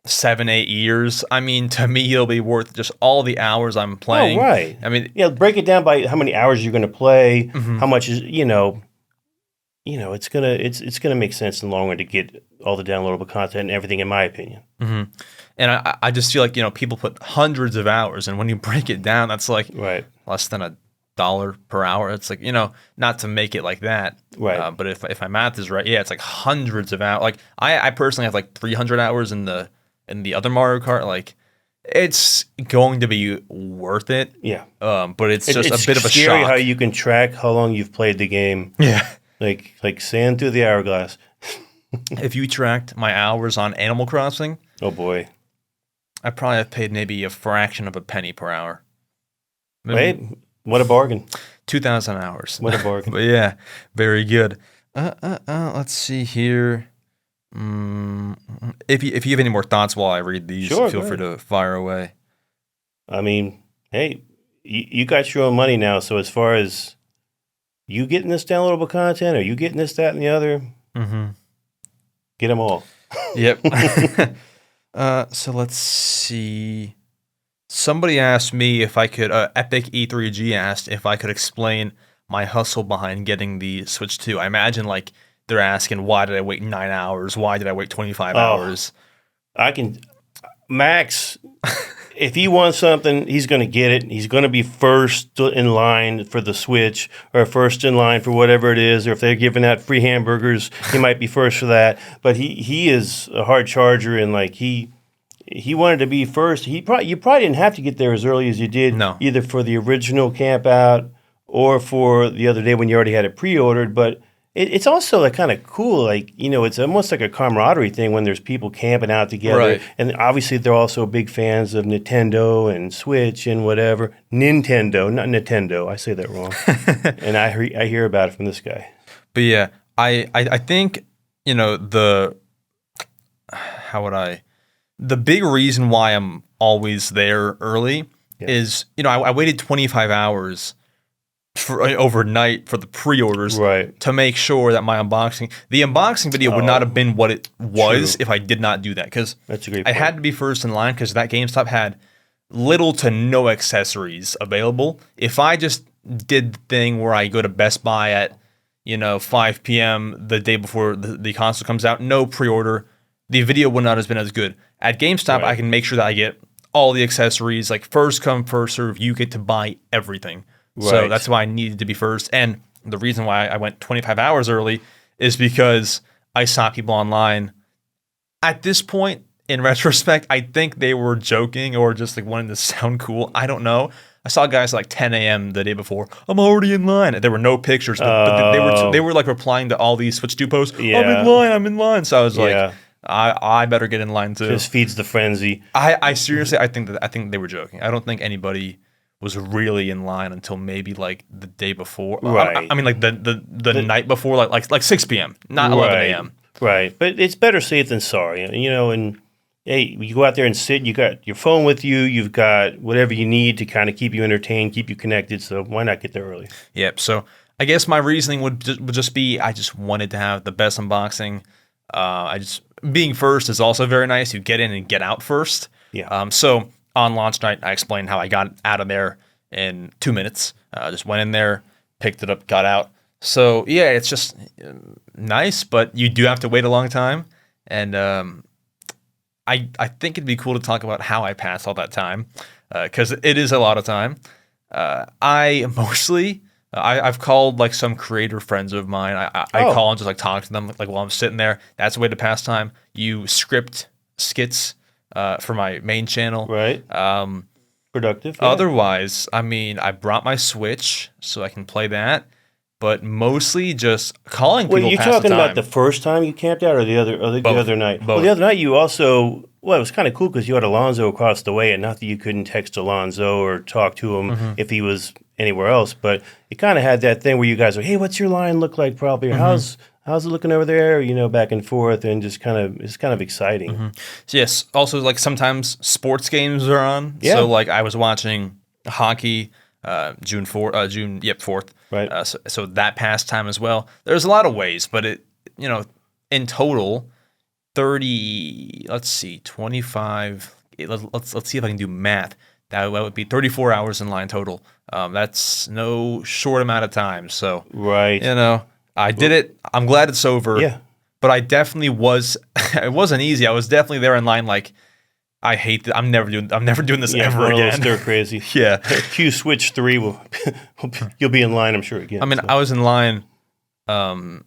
7-8 years. I mean, to me, it'll be worth just all the hours I'm playing. Oh, right. I mean, break it down by how many hours you're going to play, how much is it's gonna make sense in the long run to get all the downloadable content and everything, in my opinion. And I just feel like people put hundreds of hours, and when you break it down, that's like less than $1 per hour. It's like not to make it like that, right? But if my math is right, it's like hundreds of hours. Like I personally have like 300 hours in the other Mario Kart. Like, it's going to be worth it. Yeah. But it's just a bit of a scary shock. how you can track how long you've played the game. Yeah. Like sand through the hourglass. If you tracked my hours on Animal Crossing, oh boy, I probably have paid maybe a fraction of a penny per hour. Wait, what a bargain! 2,000 hours. What a bargain! But yeah, very good. Let's see here. If you have any more thoughts while I read these, feel free to fire away. I mean, hey, you got your own money now, so as far as you getting this downloadable content, or you getting this, that, and the other, get them all. Yep. So let's see. Somebody asked me if I could, Epic E3G asked if I could explain my hustle behind getting the Switch 2. I imagine like they're asking, why did I wait 9 hours? Why did I wait 25 hours? Max, if he wants something, he's going to get it. He's going to be first in line for the Switch, or first in line for whatever it is, or if they're giving out free hamburgers, he might be first for that. But he is a hard charger, and like he wanted to be first. You probably didn't have to get there as early as you did, either for the original camp out or for the other day when you already had it pre-ordered. But it's also like kind of cool, like, it's almost like a camaraderie thing when there's people camping out together. Right. And obviously they're also big fans of Nintendo and Switch and whatever. Nintendo, not Nintendo. I say that wrong. And I hear about it from this guy. But yeah, I think, how would I? The big reason why I'm always there early is, I waited 25 hours for overnight for the pre-orders to make sure that the unboxing video would not have been what it was if I did not do that. Because I had to be first in line because that GameStop had little to no accessories available. If I just did the thing where I go to Best Buy at 5 p.m. the day before the console comes out, no pre-order, the video would not have been as good. At GameStop, I can make sure that I get all the accessories, like first come, first serve. You get to buy everything. So that's why I needed to be first. And the reason why I went 25 hours early is because I saw people online. At this point, in retrospect, I think they were joking or just like wanting to sound cool. I don't know. I saw guys like 10 a.m. the day before. I'm already in line. There were no pictures, but they were like replying to all these Switch 2 posts. I'm in line. So I was like, I better get in line too. Just feeds the frenzy. I seriously, I think they were joking. I don't think anybody was really in line until maybe like the day before. I mean, like the night before, like 6 p.m., not 11 a.m. Right, but it's better safe than sorry, And hey, you go out there and sit. You got your phone with you. You've got whatever you need to kind of keep you entertained, keep you connected. So why not get there early? Yep. So I guess my reasoning would just be I just wanted to have the best unboxing. Being first is also very nice. You get in and get out first. Yeah. So on launch night, I explained how I got out of there in 2 minutes. Just went in there, picked it up, got out. So yeah, it's just nice, but you do have to wait a long time. And I think it'd be cool to talk about how I passed all that time, because it is a lot of time. I've called like some creator friends of mine. I call and just like talk to them like while I'm sitting there. That's a way to pass time. You script skits for my main channel. Right. Productive. Yeah. Otherwise, I mean, I brought my Switch so I can play that, but mostly just calling people. Well, you're talking about the first time you camped out, or the other night. Both. Well, the other night you also. Well, it was kind of cool because you had Alonzo across the way, and not that you couldn't text Alonzo or talk to him if he was anywhere else, but it kind of had that thing where you guys were, hey, what's your line look like probably? Or how's it looking over there? Back and forth, and just it's kind of exciting. So yes, also like sometimes sports games are on. Yeah. So like I was watching hockey June 4th. Right. So that pastime as well. There's a lot of ways, but in total 25, let's see if I can do math. That would be 34 hours in line total. That's no short amount of time. So, I did it. I'm glad it's over. Yeah. But I definitely was, it wasn't easy. I was definitely there in line like, I hate that. I'm never doing this ever again. Stir crazy. Yeah. Q Switch 3 you'll be in line, I'm sure, again. I mean, I was in line, 2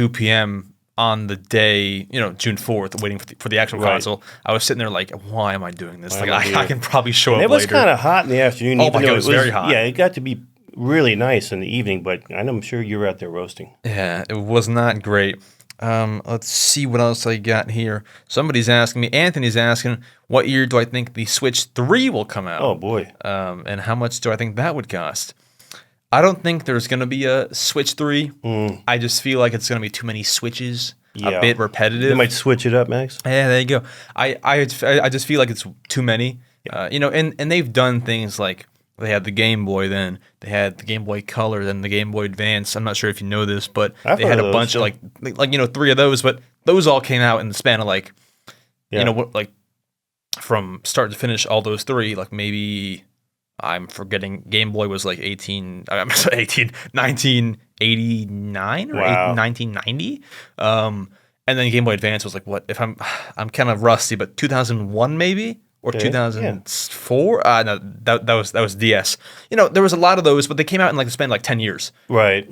p.m. on the day, June 4th, waiting for the actual console. I was sitting there like, why am I doing this? Like, I can probably show up later. It was kind of hot in the afternoon. Oh my God, it was very hot. Yeah, it got to be really nice in the evening, but I'm sure you were out there roasting. Yeah, it was not great. Let's see what else I got here. Somebody's asking me, Anthony's asking, what year do I think the Switch 3 will come out? Oh, boy. And how much do I think that would cost? I don't think there's going to be a Switch 3. I just feel like it's going to be too many switches, a bit repetitive. They might switch it up, Max. Yeah, there you go. I just feel like it's too many. And they've done things like they had the Game Boy then, they had the Game Boy Color, then the Game Boy Advance. I'm not sure if you know this, but they had a bunch of like 3 of those, but those all came out in the span of from start to finish, all those 3, like maybe I'm forgetting, Game Boy was like 1989 or 1990. And then Game Boy Advance was like, what, if I'm kind of rusty, but 2001 maybe? Or 2004? No, that was DS. There was a lot of those, but they came out in the span of 10 years. Right.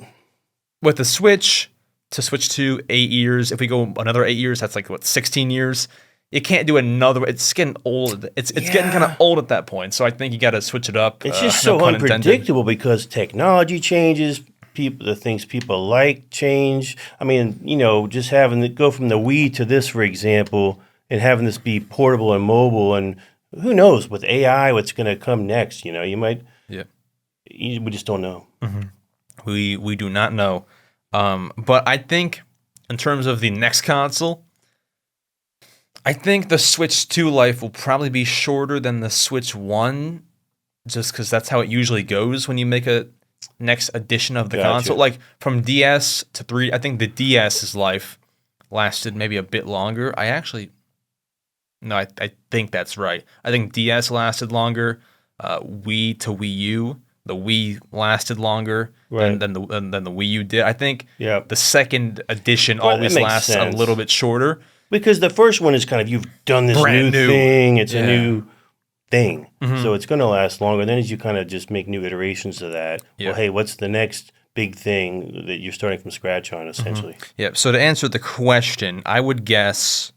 With the Switch, to switch to 8 years, if we go another 8 years, that's 16 years. You can't do another. It's getting old. It's getting kind of old at that point. So I think you got to switch it up. It's just so unpredictable because technology changes. The things people like change. I mean, just having to go from the Wii to this, for example, and having this be portable and mobile, and who knows with AI what's going to come next? You might. Yeah. We just don't know. We do not know. But I think in terms of the next console, I think the Switch 2 life will probably be shorter than the Switch 1, just because that's how it usually goes when you make a next edition of the console. Like from DS to 3, I think the DS's life lasted maybe a bit longer. I think that's right. I think DS lasted longer. Wii to Wii U, the Wii lasted longer than the Wii U did. I think the second edition always lasts a little bit shorter. Because the first one is kind of, you've done this new thing. It's a new thing. So it's going to last longer. Then as you kind of just make new iterations of that, well, hey, what's the next big thing that you're starting from scratch on, essentially? Yeah, so to answer the question, I would guess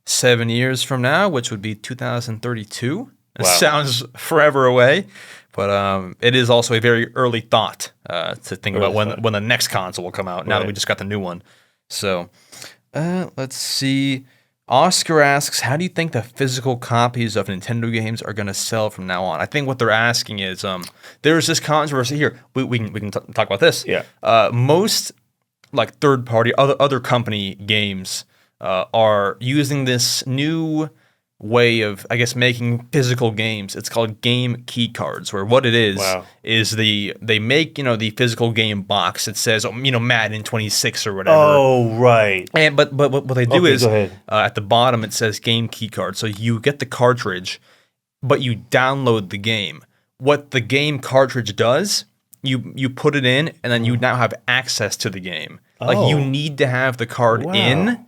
7 years from now, which would be 2032. It sounds forever away, but it is also a very early thought to think about when the next console will come out, now that we just got the new one. So let's see. Oscar asks, how do you think the physical copies of Nintendo games are going to sell from now on? I think what they're asking is, there's this controversy here. We can talk about this. Yeah. Most like third-party, other company games are using this new way of, I guess, making physical games. It's called game key cards, where what it is they make, the physical game box. It says, Madden 26 or whatever. Oh, right. And but what they do is at the bottom it says game key card. So you get the cartridge, but you download the game. What the game cartridge does, you put it in, and then you now have access to the game. Like you need to have the card in,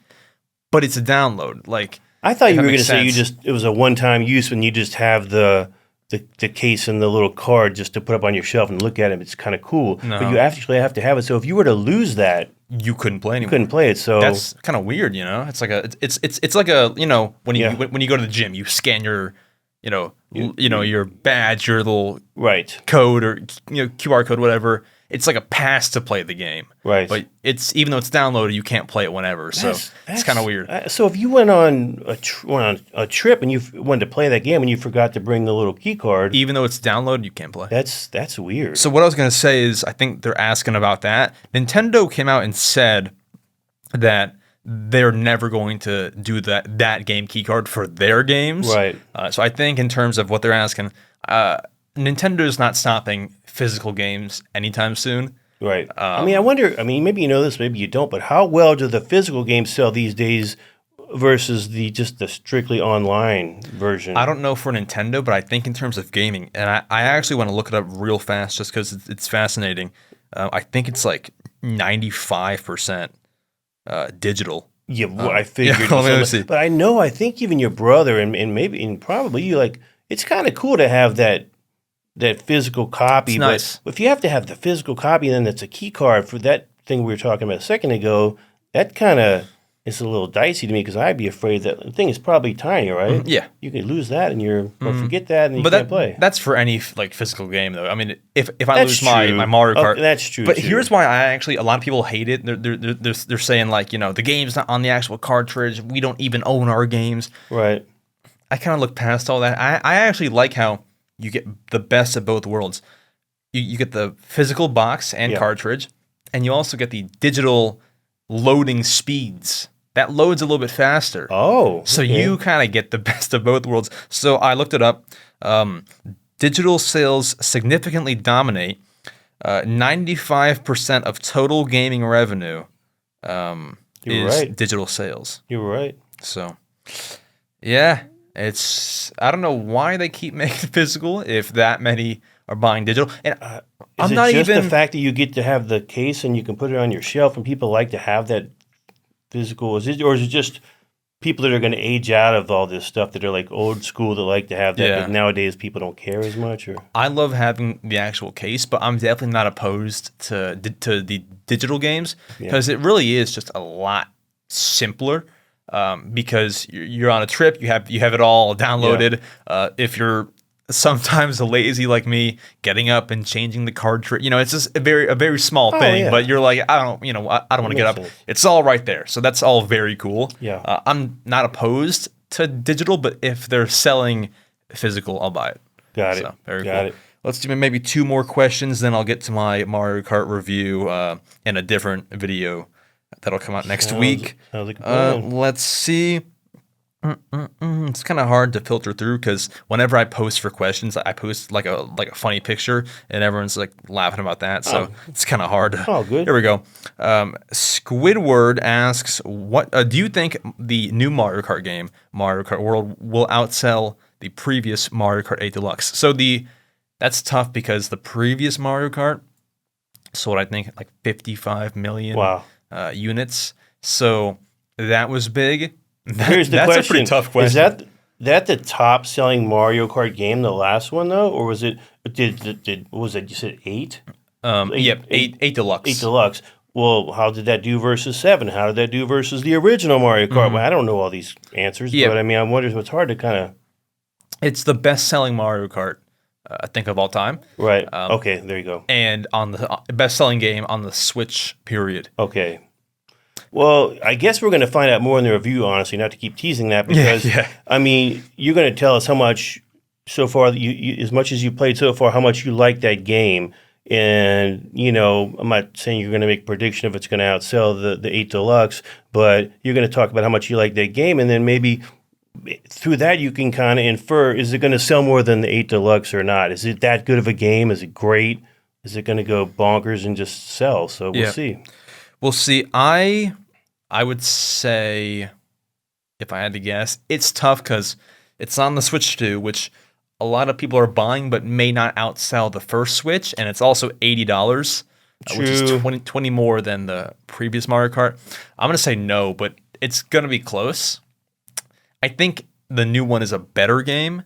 but it's a download. Like, I thought you were going to say it was a one-time use when you just have the case and the little card just to put up on your shelf and look at it. It's kind of cool. No. But you actually have to have it. So if you were to lose that, you couldn't play anymore. You couldn't play it. So that's kind of weird, It's like it's like a when you go to the gym, you scan your your badge, your little code or QR code, whatever. It's like a pass to play the game, right? But it's, even though it's downloaded, you can't play it whenever. So it's kind of weird. So if you went on a trip and you wanted to play that game and you forgot to bring the little key card, even though it's downloaded, you can't play. That's weird. So what I was going to say is, I think they're asking about that. Nintendo came out and said that they're never going to do that game key card for their games, right? So I think in terms of what they're asking, Nintendo's not stopping physical games anytime soon. Right. I wonder, maybe you know this, maybe you don't, but how well do the physical games sell these days versus the strictly online version? I don't know for Nintendo, but I think in terms of gaming, and I actually want to look it up real fast just because it's fascinating. I think it's like 95% digital. Yeah, I figured. But I think even your brother and probably you, it's kind of cool to have that physical copy. It's nice. But if you have to have the physical copy and then it's a key card for that thing we were talking about a second ago, that kind of is a little dicey to me, because I'd be afraid that the thing is probably tiny, right? Yeah. You could lose that and or forget that and you can't play. That's for any physical game though. I mean, if I lose my Mario Kart, that's true. But here's why a lot of people hate it. They're saying the game's not on the actual cartridge. We don't even own our games. Right. I kind of look past all that. I actually like how you get the best of both worlds. You get the physical box and cartridge, and you also get the digital loading speeds. That loads a little bit faster. Oh. So you kind of get the best of both worlds. So I looked it up. Digital sales significantly dominate. 95% of total gaming revenue is digital sales. You're right. So, yeah. I don't know why they keep making physical if that many are buying digital. And I'm not even the fact that you get to have the case and you can put it on your shelf and people like to have that physical. Or is it just people that are going to age out of all this stuff that are like old school that like to have that? Yeah. But nowadays people don't care as much. Or I love having the actual case, but I'm definitely not opposed to the digital games because it really is just a lot simpler. Because you're on a trip, you have it all downloaded. Yeah. If you're sometimes lazy like me, getting up and changing the cartridge, it's just a very small thing. Yeah. But you're like, I don't want to get up. Sense. It's all right there, so that's all very cool. Yeah, I'm not opposed to digital, but if they're selling physical, I'll buy it. Got it. Very cool. Let's do maybe 2 more questions, then I'll get to my Mario Kart review in a different video. That'll come out next week. Let's see. It's kind of hard to filter through because whenever I post for questions, I post like a funny picture, and everyone's like laughing about that. So it's kind of hard. Oh, good. Here we go. Squidward asks, "What do you think the new Mario Kart game, Mario Kart World, will outsell the previous Mario Kart 8 Deluxe?" So that's tough because the previous Mario Kart sold, I think, like 55 million units. So that was big. Here's the That's question. a pretty tough question. Is that the top selling Mario Kart game, the last one though, or was it? What was it? You said 8? Yep, 8 Deluxe. 8 Deluxe. Well, how did that do versus 7? How did that do versus the original Mario Kart? Well, I don't know all these answers, but I mean, I wonder. It's hard to kind of. It's the best-selling Mario Kart, I think, of all time. Right. Okay. There you go. And on the best-selling game on the Switch period. Okay. Well, I guess we're going to find out more in the review, honestly, not to keep teasing that, because, I mean, you're going to tell us how much so far, you as much as you played so far, how much you like that game. And, you know, I'm not saying you're going to make a prediction if it's going to outsell the 8 Deluxe, but you're going to talk about how much you like that game, and then maybe through that you can kind of infer, is it going to sell more than the 8 Deluxe or not? Is it that good of a game? Is it great? Is it going to go bonkers and just sell? So we'll see. We'll see. I would say, if I had to guess, it's tough because it's on the Switch 2, which a lot of people are buying but may not outsell the first Switch, and it's also $80, which is 20 more than the previous Mario Kart. I'm going to say no, but it's going to be close. I think the new one is a better game,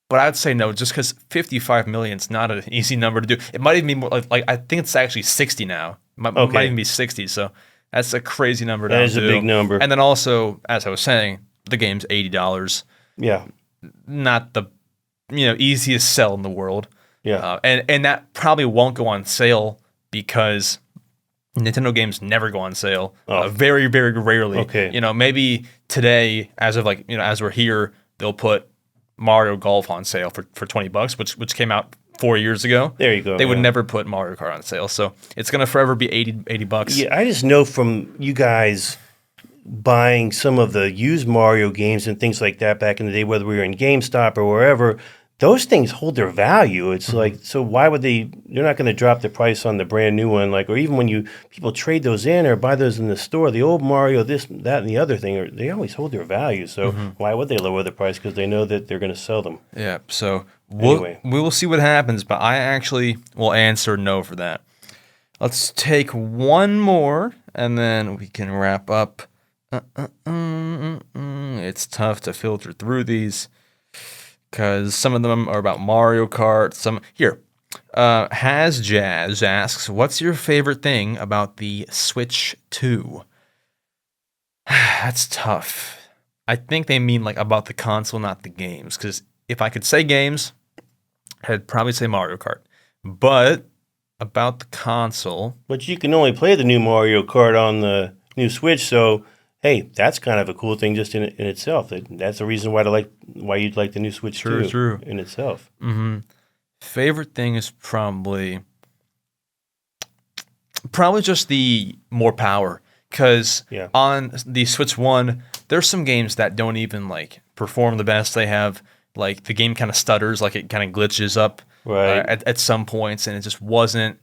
but I would say no, just because 55 million is not an easy number to do. It might even be more like I think it's actually 60 now. Might even be 60, so that's a crazy number to do. That is a big number. And then also, as I was saying, the game's $80. Yeah. Not the easiest sell in the world. Yeah. And that probably won't go on sale because Nintendo games never go on sale. Very, very rarely. Okay. Maybe today, as of as we're here, they'll put Mario Golf on sale for $20, which came out 4 years ago. There you go. They would never put Mario Kart on sale. So it's going to forever be $80. Yeah, I just know from you guys buying some of the used Mario games and things like that back in the day, whether we were in GameStop or wherever, those things hold their value. It's like, so why would they're not going to drop the price on the brand new one, or even when people trade those in or buy those in the store, the old Mario, this, that, and the other thing, they always hold their value. So why would they lower the price? Because they know that they're going to sell them. Yeah, so we will see what happens, but I actually will answer no for that. Let's take one more, and then we can wrap up. It's tough to filter through these because some of them are about Mario Kart. Has Jazz asks, what's your favorite thing about the Switch 2? That's tough. I think they mean about the console, not the games. Because if I could say games, I'd probably say Mario Kart. But about the console... But you can only play the new Mario Kart on the new Switch, so... Hey, that's kind of a cool thing just in itself. That's the reason why you'd like the new Switch too, in itself. Mm-hmm. Favorite thing is probably just the more power. Because on the Switch 1, there's some games that don't even perform the best. They have the game kind of stutters, it kind of glitches up at some points, and it just wasn't.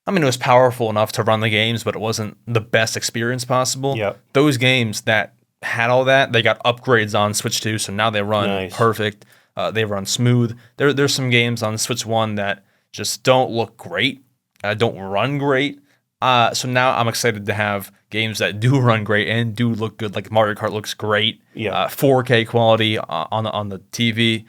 I mean, it was powerful enough to run the games, but it wasn't the best experience possible. Yep. Those games that had all that, they got upgrades on Switch 2, so now they run perfect. They run smooth. There's some games on Switch 1 that just don't look great, don't run great. So now I'm excited to have games that do run great and do look good, like Mario Kart looks great, 4K quality on the TV.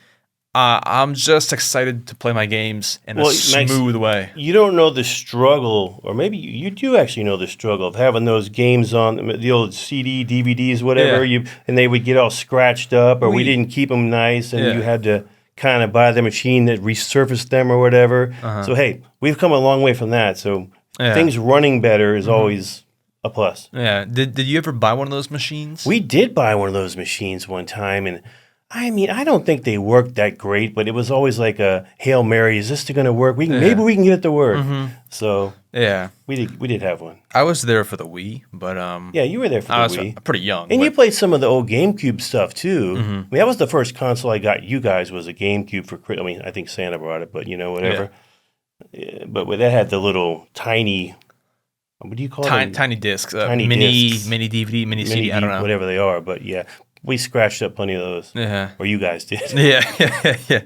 I'm just excited to play my games in a smooth way. You don't know the struggle, or maybe you do actually know the struggle of having those games on the old CD, DVDs, whatever, and they would get all scratched up, or we didn't keep them nice, and you had to kind of buy the machine that resurfaced them or whatever. So, hey, we've come a long way from that. So things running better is always a plus. Yeah. Did you ever buy one of those machines? We did buy one of those machines one time, and I mean, I don't think they worked that great, but it was always like a Hail Mary. Is this going to work? Maybe we can get it to work. So Yeah. we did have one. I was there for the Wii, but Yeah, you were there for the I was Wii. pretty young. And but- you played some of the old GameCube stuff too. I mean, that was the first console I got you guys was a GameCube for. I mean, I think Santa brought it, but whatever. Yeah, but that had the little tiny. What do you call it? Tiny discs, Tiny mini discs. mini DVD, mini CD. I don't know. Whatever they are, but yeah, we scratched up plenty of those. Yeah. Or you guys did. Yeah.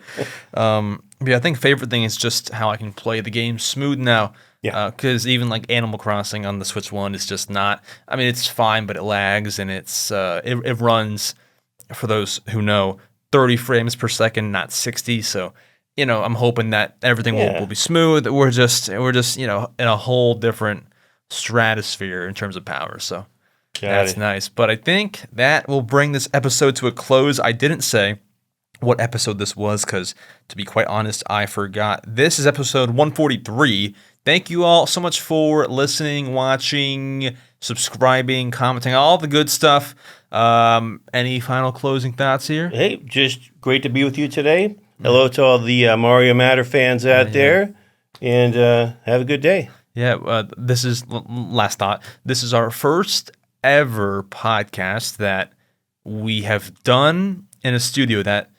But I think favorite thing is just how I can play the game smooth now. Yeah. Because even like Animal Crossing on the Switch 1 is just not. I mean, it's fine, but it lags and it runs. For those who know, 30 frames per second, not 60. So I'm hoping that everything will be smooth. We're just in a whole different stratosphere in terms of power. So that's nice. But I think that will bring this episode to a close. I didn't say what episode this was because, to be quite honest, I forgot. This is episode 143. Thank you all so much for listening, watching, subscribing, commenting, all the good stuff. Any final closing thoughts here? Hey, just great to be with you today. Hello to all the Mario Matter fans out there, and have a good day. Yeah, this is last thought. This is our first ever podcast that we have done in a studio that,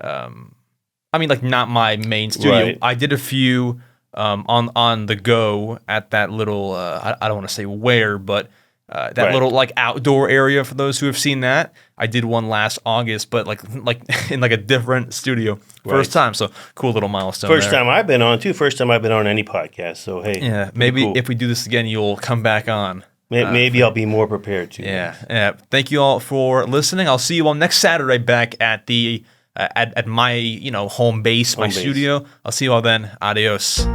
not my main studio. Right. I did a few on the go at that little. I don't want to say where, but that little like outdoor area for those who have seen that. I did one last August, but like in like a different studio. First time, so cool little milestone. First time I've been on too. First time I've been on any podcast. So hey, Yeah, maybe cool. if we do this again, you'll come back on. Maybe I'll be more prepared too. Yeah. Thank you all for listening. I'll see you all next Saturday back at the at my home base, my studio. I'll see you all then. Adios.